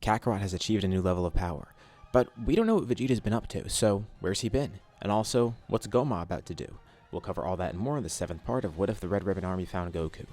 Kakarot has achieved a new level of power, but we don't know what Vegeta's been up to, so where's he been? And also, what's Goma about to do? We'll cover all that and more in the 7th part of What If the Red Ribbon Army Found Goku.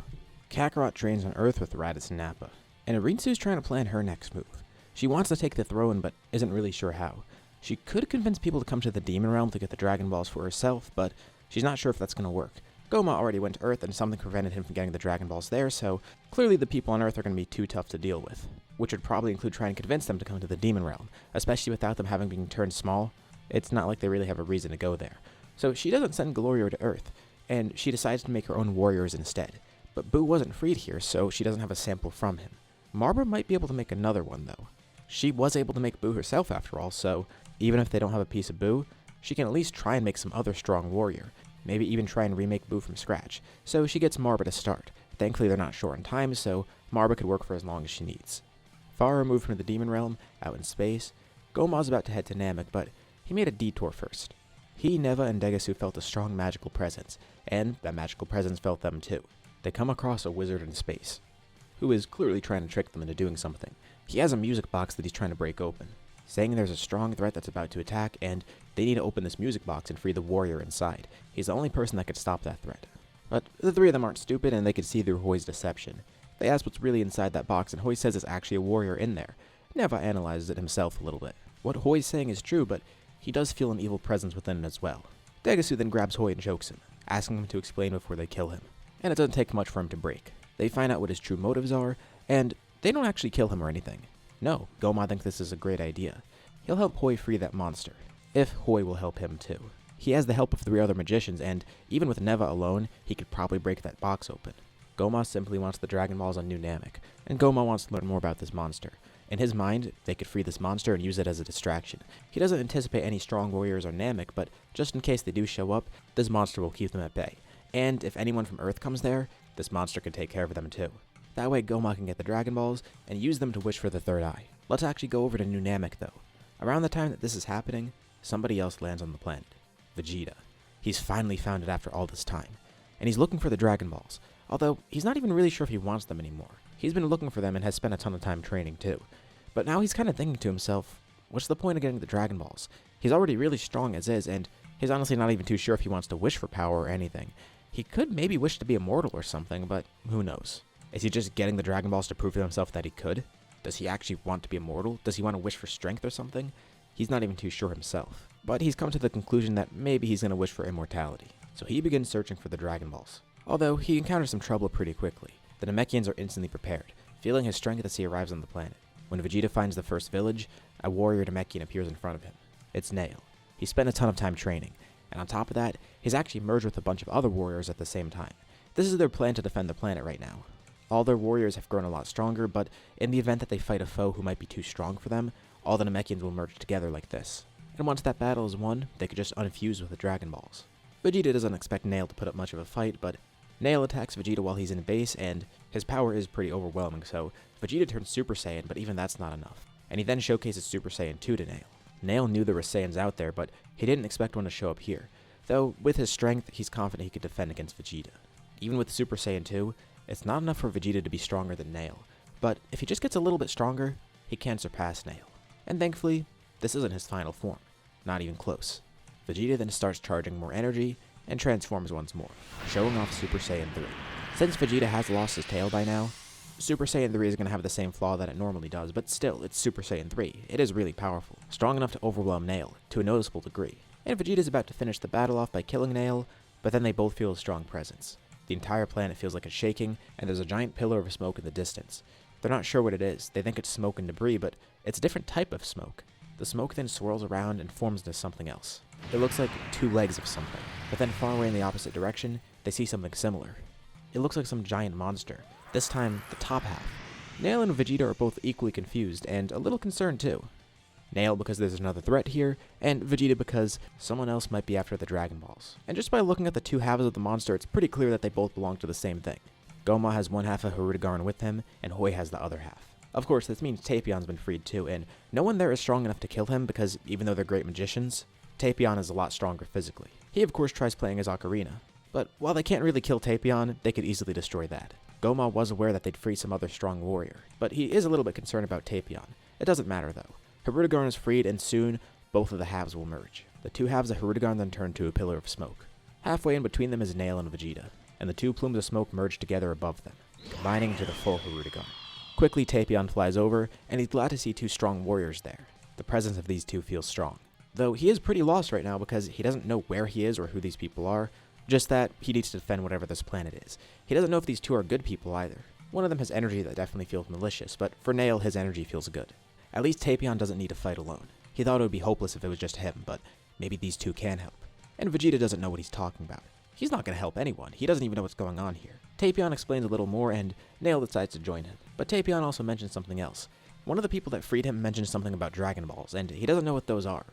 Kakarot trains on Earth with Raditz and Nappa, and Rinsu's trying to plan her next move. She wants to take the throne, but isn't really sure how. She could convince people to come to the Demon Realm to get the Dragon Balls for herself, but she's not sure if that's going to work. Goma already went to Earth and something prevented him from getting the Dragon Balls there, so clearly the people on Earth are going to be too tough to deal with, which would probably include trying to convince them to come to the Demon Realm, especially without them having been turned small. It's not like they really have a reason to go there. So she doesn't send Glorio to Earth, and she decides to make her own warriors instead. But Boo wasn't freed here, so she doesn't have a sample from him. Marbra might be able to make another one, though. She was able to make Boo herself after all, so even if they don't have a piece of Boo, she can at least try and make some other strong warrior. Maybe even try and remake Boo from scratch. So she gets Marbra to start. Thankfully they're not short on time, so Marbra could work for as long as she needs. Far removed from the Demon Realm, out in space, Goma's about to head to Namek, but he made a detour first. He, Neva, and Degasu felt a strong magical presence, and that magical presence felt them too. They come across a wizard in space, who is clearly trying to trick them into doing something. He has a music box that he's trying to break open, saying there's a strong threat that's about to attack, and they need to open this music box and free the warrior inside. He's the only person that could stop that threat. But the three of them aren't stupid, and they could see through Hoi's deception. They ask what's really inside that box, and Hoi says it's actually a warrior in there. Neva analyzes it himself a little bit. What Hoi's saying is true, but he does feel an evil presence within him as well. Degasu then grabs Hoi and chokes him, asking him to explain before they kill him. And it doesn't take much for him to break. They find out what his true motives are, and they don't actually kill him or anything. No, Goma thinks this is a great idea. He'll help Hoi free that monster, if Hoi will help him too. He has the help of 3 other magicians, and even with Neva alone, he could probably break that box open. Goma simply wants the Dragon Balls on New Namek, and Goma wants to learn more about this monster. In his mind, they could free this monster and use it as a distraction. He doesn't anticipate any strong warriors on Namek, but just in case they do show up, this monster will keep them at bay. And if anyone from Earth comes there, this monster can take care of them too. That way Goma can get the Dragon Balls and use them to wish for the third eye. Let's actually go over to New Namek though. Around the time that this is happening, somebody else lands on the planet. Vegeta. He's finally found it after all this time. And he's looking for the Dragon Balls, although he's not even really sure if he wants them anymore. He's been looking for them and has spent a ton of time training too. But now he's kind of thinking to himself, what's the point of getting the Dragon Balls? He's already really strong as is, and he's honestly not even too sure if he wants to wish for power or anything. He could maybe wish to be immortal or something, but who knows? Is he just getting the Dragon Balls to prove to himself that he could? Does he actually want to be immortal? Does he want to wish for strength or something? He's not even too sure himself. But he's come to the conclusion that maybe he's going to wish for immortality. So he begins searching for the Dragon Balls. Although he encounters some trouble pretty quickly. The Namekians are instantly prepared, feeling his strength as he arrives on the planet. When Vegeta finds the first village, a warrior Namekian appears in front of him. It's Nail. He spent a ton of time training, and on top of that, he's actually merged with a bunch of other warriors at the same time. This is their plan to defend the planet right now. All their warriors have grown a lot stronger, but in the event that they fight a foe who might be too strong for them, all the Namekians will merge together like this. And once that battle is won, they could just unfuse with the Dragon Balls. Vegeta doesn't expect Nail to put up much of a fight, but Nail attacks Vegeta while he's in base, and his power is pretty overwhelming, so Vegeta turns Super Saiyan, but even that's not enough. And he then showcases Super Saiyan 2 to Nail. Nail knew there were Saiyans out there, but he didn't expect one to show up here, though with his strength, he's confident he could defend against Vegeta. Even with Super Saiyan 2, it's not enough for Vegeta to be stronger than Nail, but if he just gets a little bit stronger, he can surpass Nail. And thankfully, this isn't his final form, not even close. Vegeta then starts charging more energy, and transforms once more, showing off Super Saiyan 3. Since Vegeta has lost his tail by now, Super Saiyan 3 is going to have the same flaw that it normally does, but still, it's Super Saiyan 3. It is really powerful, strong enough to overwhelm Nail, to a noticeable degree. And Vegeta's about to finish the battle off by killing Nail, but then they both feel a strong presence. The entire planet feels like it's shaking, and there's a giant pillar of smoke in the distance. They're not sure what it is. They think it's smoke and debris, but it's a different type of smoke. The smoke then swirls around and forms into something else. It looks like 2 legs of something, but then far away in the opposite direction, they see something similar. It looks like some giant monster, this time the top half. Nail and Vegeta are both equally confused and a little concerned too. Nail because there's another threat here, and Vegeta because someone else might be after the Dragon Balls. And just by looking at the 2 halves of the monster, it's pretty clear that they both belong to the same thing. Goma has one half of Hirudegarn with him, and Hoi has the other half. Of course, this means Tapion's been freed too, and no one there is strong enough to kill him because even though they're great magicians, Tapion is a lot stronger physically. He of course tries playing his ocarina, but while they can't really kill Tapion, they could easily destroy that. Goma was aware that they'd free some other strong warrior, but he is a little bit concerned about Tapion, It doesn't matter though. Hirudegarn is freed and soon both of the halves will merge. The two halves of Hirudegarn then turn to a pillar of smoke. Halfway in between them is Nail and Vegeta, and the two plumes of smoke merge together above them, combining into the full Hirudegarn. Quickly Tapion flies over, and he's glad to see two strong warriors there. The presence of these two feels strong. Though he is pretty lost right now because he doesn't know where he is or who these people are, just that he needs to defend whatever this planet is. He doesn't know if these two are good people either. One of them has energy that definitely feels malicious, but for Nail his energy feels good. At least Tapion doesn't need to fight alone. He thought it would be hopeless if it was just him, but maybe these two can help. And Vegeta doesn't know what he's talking about. He's not going to help anyone. He doesn't even know what's going on here. Tapion explains a little more, and Nail decides to join him. But Tapion also mentions something else. One of the people that freed him mentions something about Dragon Balls, and he doesn't know what those are.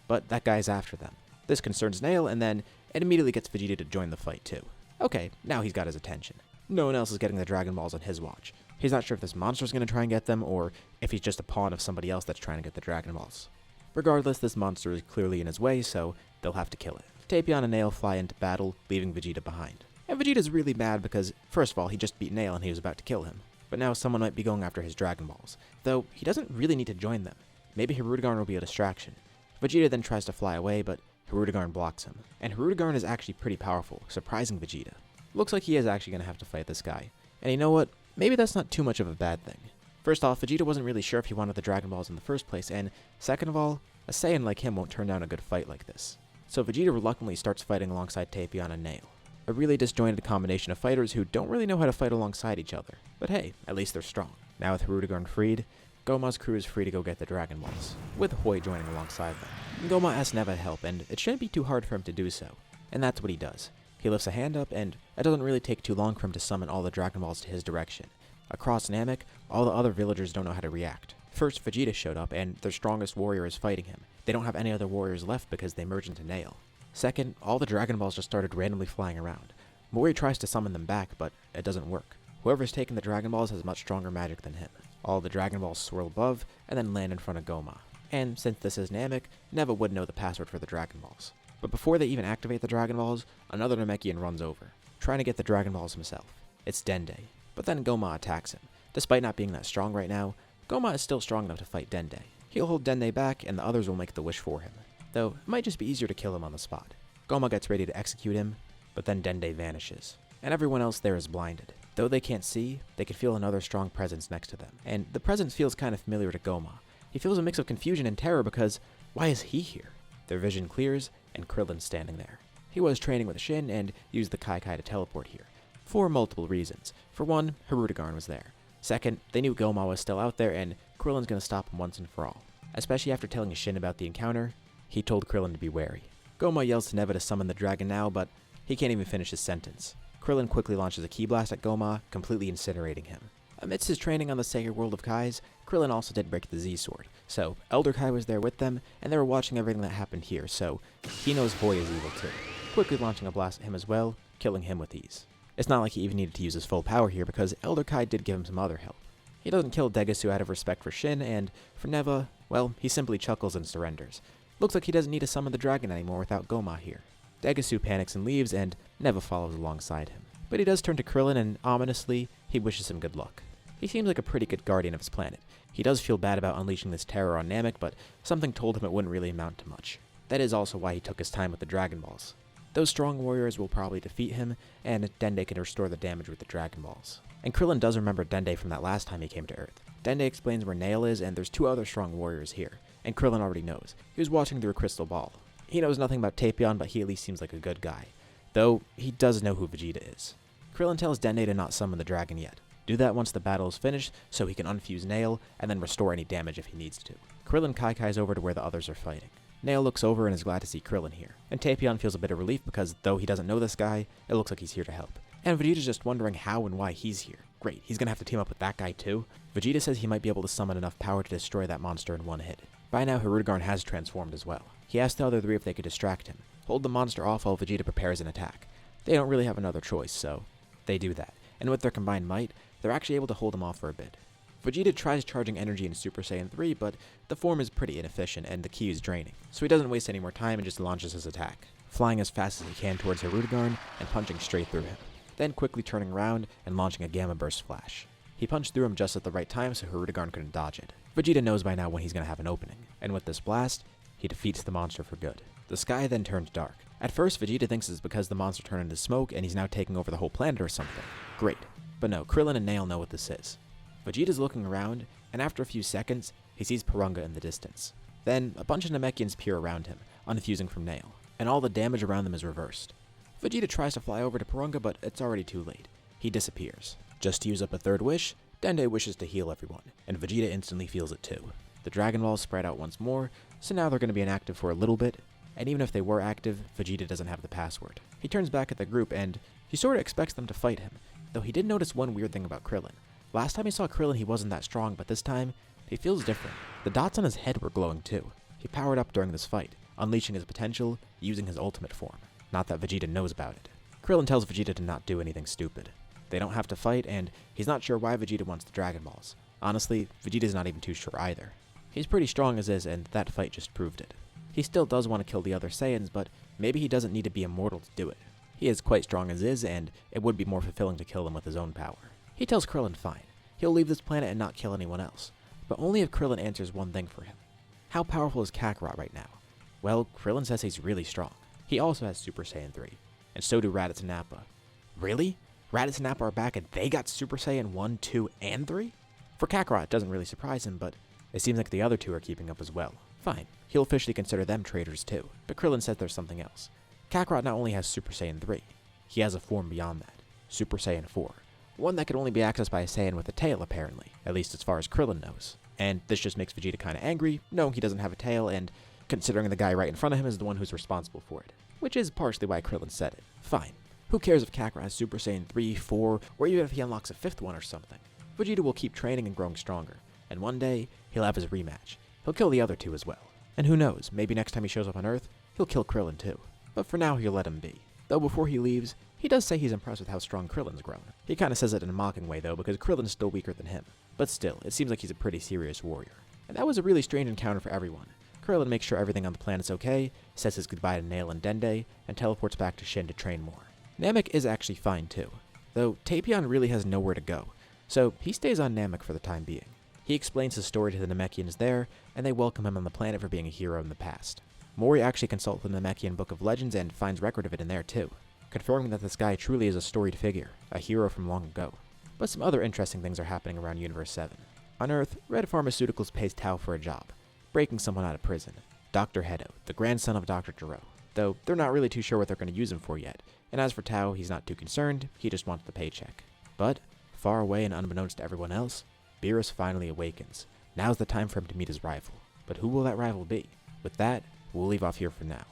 But that guy's after them. This concerns Nail, and then it immediately gets Vegeta to join the fight too. Okay, now he's got his attention. No one else is getting the Dragon Balls on his watch. He's not sure if this monster's going to try and get them, or if he's just a pawn of somebody else that's trying to get the Dragon Balls. Regardless, this monster is clearly in his way, so they'll have to kill it. Tapion and Nail fly into battle, leaving Vegeta behind. And Vegeta's really mad because, first of all, he just beat Nail and he was about to kill him. But now someone might be going after his Dragon Balls. Though, he doesn't really need to join them. Maybe Hirudegarn will be a distraction. Vegeta then tries to fly away, but Hirudegarn blocks him. And Hirudegarn is actually pretty powerful, surprising Vegeta. Looks like he is actually going to have to fight this guy. And you know what? Maybe that's not too much of a bad thing. First off, Vegeta wasn't really sure if he wanted the Dragon Balls in the first place, and second of all, a Saiyan like him won't turn down a good fight like this. So Vegeta reluctantly starts fighting alongside Tapion and Nail. A really disjointed combination of fighters who don't really know how to fight alongside each other. But hey, at least they're strong. Now with Hirudegarn freed, Goma's crew is free to go get the Dragon Balls, with Hoi joining alongside them. Goma asks Neva to help, and it shouldn't be too hard for him to do so. And that's what he does. He lifts a hand up, and it doesn't really take too long for him to summon all the Dragon Balls to his direction. Across Namek, all the other villagers don't know how to react. First, Vegeta showed up, and their strongest warrior is fighting him. They don't have any other warriors left because they merge into Nail. Second, all the Dragon Balls just started randomly flying around. Mori tries to summon them back, but it doesn't work. Whoever's taken the Dragon Balls has much stronger magic than him. All the Dragon Balls swirl above, and then land in front of Goma. And since this is Namek, Neva would know the password for the Dragon Balls. But before they even activate the Dragon Balls, another Namekian runs over, trying to get the Dragon Balls himself. It's Dende. But then Goma attacks him. Despite not being that strong right now, Goma is still strong enough to fight Dende. He'll hold Dende back, and the others will make the wish for him. Though, it might just be easier to kill him on the spot. Goma gets ready to execute him, but then Dende vanishes. And everyone else there is blinded. Though they can't see, they can feel another strong presence next to them. And the presence feels kind of familiar to Goma. He feels a mix of confusion and terror because, why is he here? Their vision clears, and Krillin's standing there. He was training with Shin and used the Kai to teleport here. For multiple reasons. For one, Hirudegarn was there. Second, they knew Goma was still out there, and Krillin's gonna stop him once and for all. Especially after telling Shin about the encounter, he told Krillin to be wary. Goma yells to Neva to summon the dragon now, but he can't even finish his sentence. Krillin quickly launches a ki blast at Goma, completely incinerating him. Amidst his training on the sacred world of Kais, Krillin also did break the Z-Sword. So, Elder Kai was there with them, and they were watching everything that happened here, so he knows Hoi is evil too. Quickly launching a blast at him as well, killing him with ease. It's not like he even needed to use his full power here because Elder Kai did give him some other help. He doesn't kill Degasu out of respect for Shin, and for Neva, well, he simply chuckles and surrenders. Looks like he doesn't need to summon the dragon anymore without Goma here. Degasu panics and leaves, and Neva follows alongside him. But he does turn to Krillin, and ominously, he wishes him good luck. He seems like a pretty good guardian of his planet. He does feel bad about unleashing this terror on Namek, but something told him it wouldn't really amount to much. That is also why he took his time with the Dragon Balls. Those strong warriors will probably defeat him, and Dende can restore the damage with the Dragon Balls. And Krillin does remember Dende from that last time he came to Earth. Dende explains where Nail is, and there's two other strong warriors here. And Krillin already knows. He was watching through a crystal ball. He knows nothing about Tapion, but he at least seems like a good guy. Though, he does know who Vegeta is. Krillin tells Dende to not summon the dragon yet. Do that once the battle is finished, so he can unfuse Nail, and then restore any damage if he needs to. Krillin Kai-Kai's over to where the others are fighting. Nail looks over and is glad to see Krillin here. And Tapion feels a bit of relief because, though he doesn't know this guy, it looks like he's here to help. And Vegeta's just wondering how and why he's here. Great, he's gonna have to team up with that guy too? Vegeta says he might be able to summon enough power to destroy that monster in one hit. By now, Hirudegarn has transformed as well. He asks the other three if they could distract him, hold the monster off while Vegeta prepares an attack. They don't really have another choice, so they do that. And with their combined might, they're actually able to hold him off for a bit. Vegeta tries charging energy in Super Saiyan 3, but the form is pretty inefficient and the ki is draining, so he doesn't waste any more time and just launches his attack, flying as fast as he can towards Hirudegarn and punching straight through him, then quickly turning around and launching a Gamma Burst Flash. He punched through him just at the right time so Hirudegarn couldn't dodge it. Vegeta knows by now when he's going to have an opening, and with this blast, he defeats the monster for good. The sky then turns dark. At first, Vegeta thinks it's because the monster turned into smoke and he's now taking over the whole planet or something. Great. But no, Krillin and Nail know what this is. Vegeta's looking around, and after a few seconds, he sees Porunga in the distance. Then, a bunch of Namekians peer around him, unfusing from Nail, and all the damage around them is reversed. Vegeta tries to fly over to Porunga, but it's already too late. He disappears. Just to use up a third wish, Dende wishes to heal everyone, and Vegeta instantly feels it too. The Dragon Balls spread out once more, so now they're going to be inactive for a little bit, and even if they were active, Vegeta doesn't have the password. He turns back at the group, and he sorta expects them to fight him, though he did notice one weird thing about Krillin. Last time he saw Krillin, he wasn't that strong, but this time, he feels different. The dots on his head were glowing too. He powered up during this fight, unleashing his potential, using his ultimate form. Not that Vegeta knows about it. Krillin tells Vegeta to not do anything stupid. They don't have to fight, and he's not sure why Vegeta wants the Dragon Balls. Honestly, Vegeta's not even too sure either. He's pretty strong as is, and that fight just proved it. He still does want to kill the other Saiyans, but maybe he doesn't need to be immortal to do it. He is quite strong as is, and it would be more fulfilling to kill them with his own power. He tells Krillin fine. He'll leave this planet and not kill anyone else, but only if Krillin answers one thing for him. How powerful is Kakarot right now? Well, Krillin says he's really strong. He also has Super Saiyan 3, and so do Raditz and Nappa. Really? Raditz and Nappa are back and they got Super Saiyan 1, 2, and 3? For Kakarot, it doesn't really surprise him, but it seems like the other two are keeping up as well. Fine, he'll officially consider them traitors too, but Krillin says there's something else. Kakarot not only has Super Saiyan 3, he has a form beyond that, Super Saiyan 4. One that could only be accessed by a Saiyan with a tail apparently, at least as far as Krillin knows. And this just makes Vegeta kinda angry, knowing he doesn't have a tail, and considering the guy right in front of him is the one who's responsible for it. Which is partially why Krillin said it. Fine. Who cares if Kakarot has Super Saiyan 3, 4, or even if he unlocks a 5th one or something. Vegeta will keep training and growing stronger, and one day, he'll have his rematch. He'll kill the other two as well. And who knows, maybe next time he shows up on Earth, he'll kill Krillin too. But for now, he'll let him be. Though before he leaves, he does say he's impressed with how strong Krillin's grown. He kinda says it in a mocking way though, because Krillin's still weaker than him. But still, it seems like he's a pretty serious warrior. And that was a really strange encounter for everyone. Krillin makes sure everything on the planet's okay, says his goodbye to Nail and Dende, and teleports back to Shin to train more. Namek is actually fine too, though Tapion really has nowhere to go, so he stays on Namek for the time being. He explains his story to the Namekians there, and they welcome him on the planet for being a hero in the past. Mori actually consults the Namekian Book of Legends and finds record of it in there too, confirming that this guy truly is a storied figure, a hero from long ago. But some other interesting things are happening around Universe 7. On Earth, Red Pharmaceuticals pays Tao for a job, breaking someone out of prison, Dr. Hedo, the grandson of Dr. Gero, though they're not really too sure what they're going to use him for yet, and as for Tao, he's not too concerned, he just wants the paycheck. But, far away and unbeknownst to everyone else, Beerus finally awakens. Now's the time for him to meet his rival. But who will that rival be? With that, we'll leave off here for now.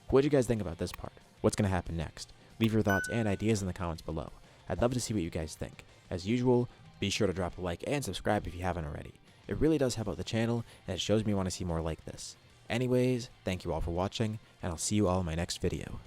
What do you guys think about this part? What's going to happen next? Leave your thoughts and ideas in the comments below. I'd love to see what you guys think. As usual, be sure to drop a like and subscribe if you haven't already. It really does help out the channel, and it shows me you want to see more like this. Anyways, thank you all for watching, and I'll see you all in my next video.